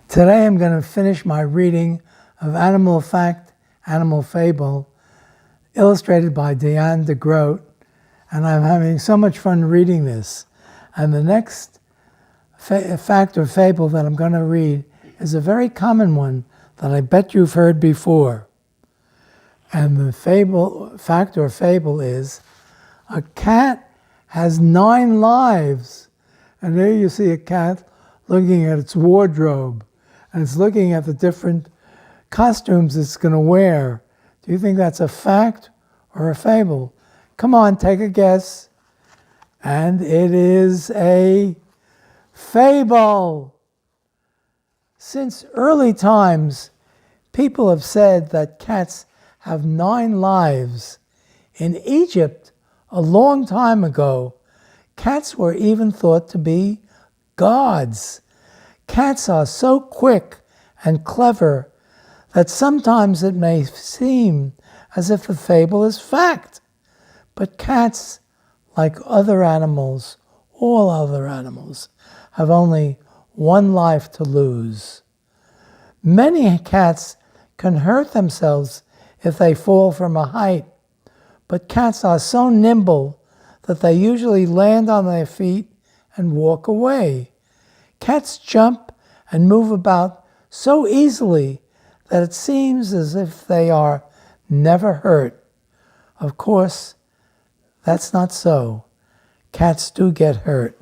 Today I'm going to finish my reading of Animal Fact, Animal Fable, illustrated by Diane deGroat, and I'm having so much fun reading this. And the next fact or fable that I'm going to read is a very common one that I bet you've heard before. And the fact or fable is, a cat has 9 lives. And there you see a cat looking at its wardrobe, and it's looking at the different costumes it's going to wear. Do you think that's a fact or a fable? Come on, take a guess. And it is a fable. Since early times, people have said that cats have 9 lives. In Egypt, a long time ago, cats were even thought to be gods. Cats are so quick and clever that sometimes it may seem as if the fable is fact. But cats, like other animals, all other animals, have only 1 life to lose. Many cats can hurt themselves if they fall from a height, but cats are so nimble that they usually land on their feet and walk away. Cats jump and move about so easily that it seems as if they are never hurt. Of course, that's not so. Cats do get hurt.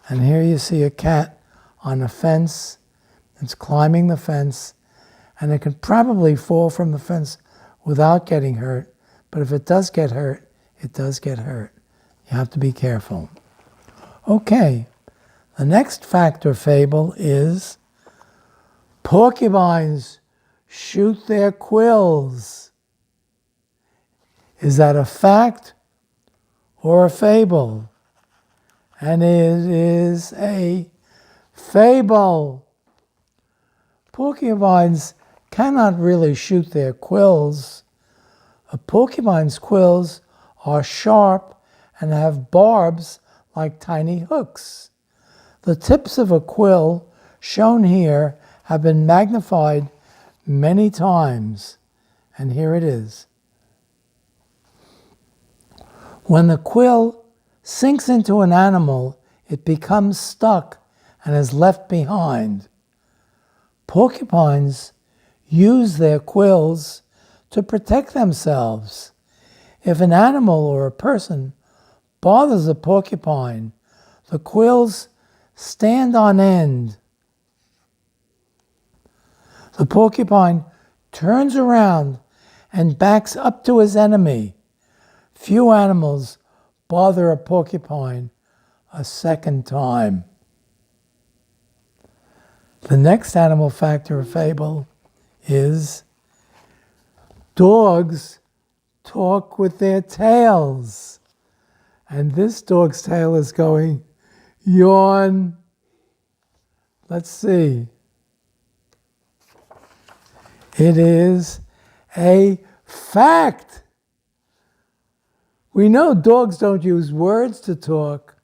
And here you see a cat on a fence. It's climbing the fence, and it can probably fall from the fence without getting hurt. But if it does get hurt, it does get hurt. You have to be careful. Okay, the next fact or fable is, porcupines shoot their quills. Is that a fact or a fable? And it is a fable. Porcupines cannot really shoot their quills. A porcupine's quills are sharp and have barbs like tiny hooks. The tips of a quill shown here have been magnified many times, and here it is. When the quill sinks into an animal, it becomes stuck and is left behind. Porcupines use their quills to protect themselves. If an animal or a person bothers a porcupine, the quills stand on end. The porcupine turns around and backs up to his enemy. Few animals bother a porcupine a second time. The next animal fact or fable is, dogs talk with their tails. And this dog's tail is going, yawn. Let's see. It is a fact. We know dogs don't use words to talk,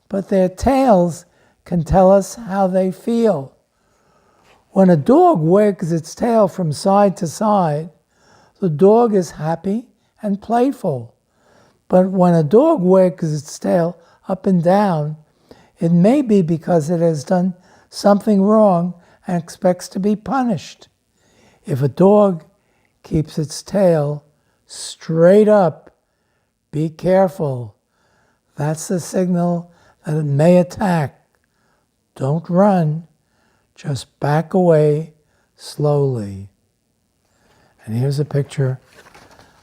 but their tails can tell us how they feel. When a dog wags its tail from side to side, the dog is happy and playful. But when a dog wags its tail up and down, it may be because it has done something wrong and expects to be punished. If a dog keeps its tail straight up, be careful. That's the signal that it may attack. Don't run, just back away slowly. And here's a picture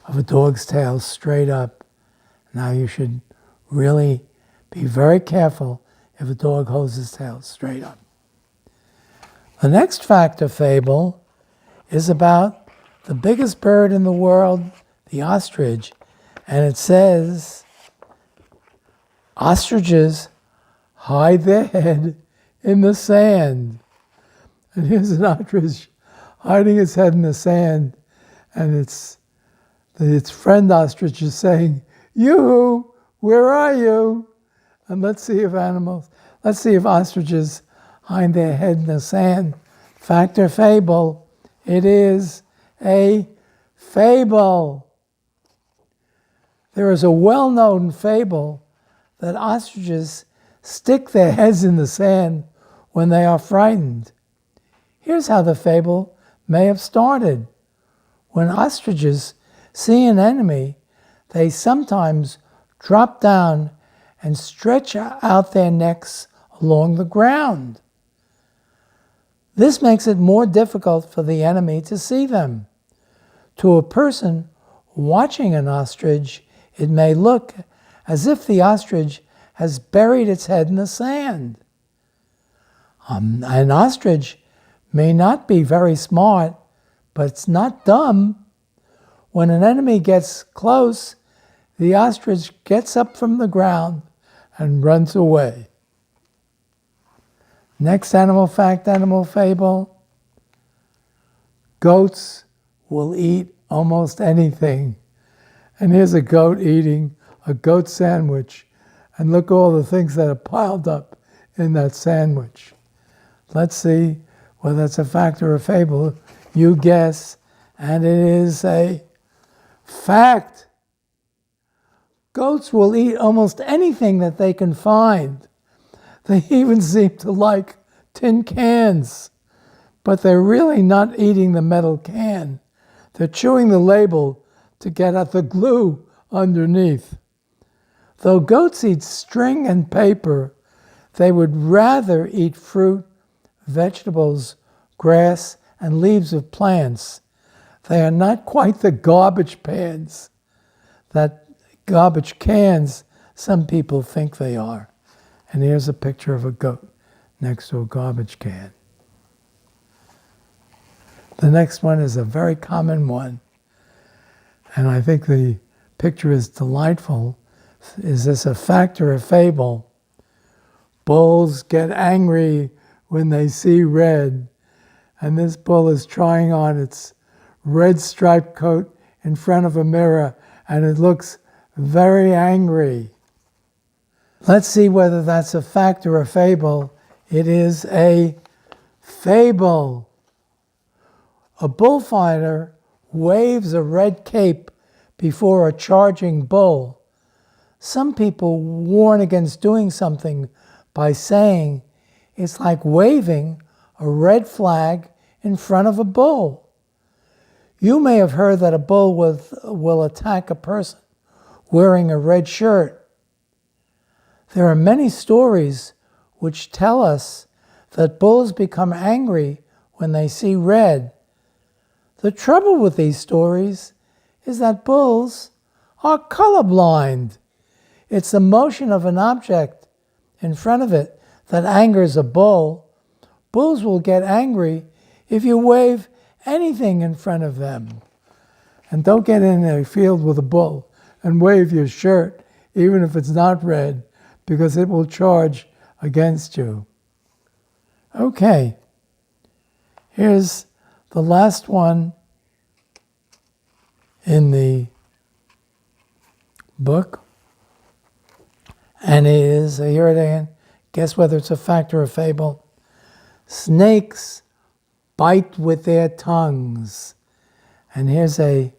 of a dog's tail straight up. Now you should really be very careful if a dog holds his tail straight up. The next fact or fable is about the biggest bird in the world, the ostrich. And it says, ostriches hide their head in the sand. And here's an ostrich hiding its head in the sand, and its friend ostrich is saying, "Yoo-hoo, where are you?" And let's see if ostriches hide their head in the sand Fact or fable? It is a fable. There is a well-known fable that ostriches stick their heads in the sand when they are frightened. Here's how the fable may have started. When ostriches see an enemy, they sometimes drop down and stretch out their necks along the ground. This makes it more difficult for the enemy to see them. To a person watching an ostrich, it may look as if the ostrich has buried its head in the sand. An ostrich may not be very smart, but it's not dumb. When an enemy gets close, the ostrich gets up from the ground and runs away. Next animal fact, animal fable. Goats will eat almost anything. And here's a goat eating a goat sandwich. And look all the things that are piled up in that sandwich. Let's see whether it's a fact or a fable. You guess, and it is a fact. Goats will eat almost anything that they can find. They even seem to like tin cans, but they're really not eating the metal can. They're chewing the label to get at the glue underneath. Though goats eat string and paper, they would rather eat fruit, vegetables, grass, and leaves of plants. They are not quite the garbage cans some people think they are. And here's a picture of a goat next to a garbage can. The next one is a very common one, and I think the picture is delightful. Is this a fact or a fable? Bulls get angry when they see red, and this bull is trying on its red striped coat in front of a mirror, and it looks very angry. Let's see whether that's a fact or a fable. It is a fable. A bullfighter waves a red cape before a charging bull. Some people warn against doing something by saying it's like waving a red flag in front of a bull. You may have heard that a bull will attack a person wearing a red shirt. There are many stories which tell us that bulls become angry when they see red. The trouble with these stories is that bulls are colorblind. It's the motion of an object in front of it that angers a bull. Bulls will get angry if you wave anything in front of them. And don't get in a field with a bull and wave your shirt, even if it's not red, because it will charge against you. Okay, here's the last one in the book. And it is, here it again, guess whether it's a fact or a fable. Snakes bite with their tongues. And here's a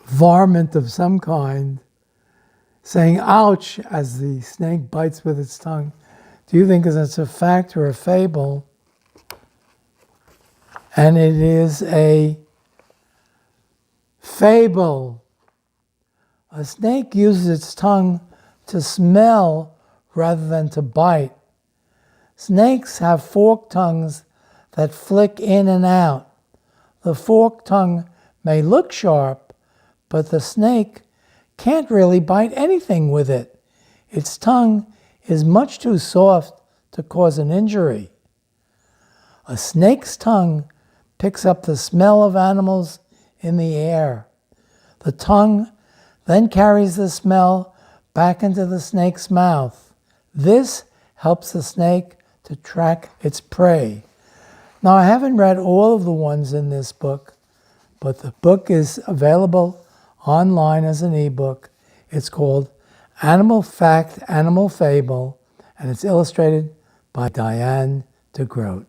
varmint of some kind saying ouch as the snake bites with its tongue. Do you think it's a fact or a fable? And it is a fable. A snake uses its tongue to smell rather than to bite. Snakes have forked tongues that flick in and out. The forked tongue may look sharp, but the snake can't really bite anything with it. Its tongue is much too soft to cause an injury. A snake's tongue picks up the smell of animals in the air. The tongue then carries the smell back into the snake's mouth. This helps the snake to track its prey. Now, I haven't read all of the ones in this book, but the book is available online as an ebook. It's called Animal Fact, Animal Fable, and it's illustrated by Diane deGroat.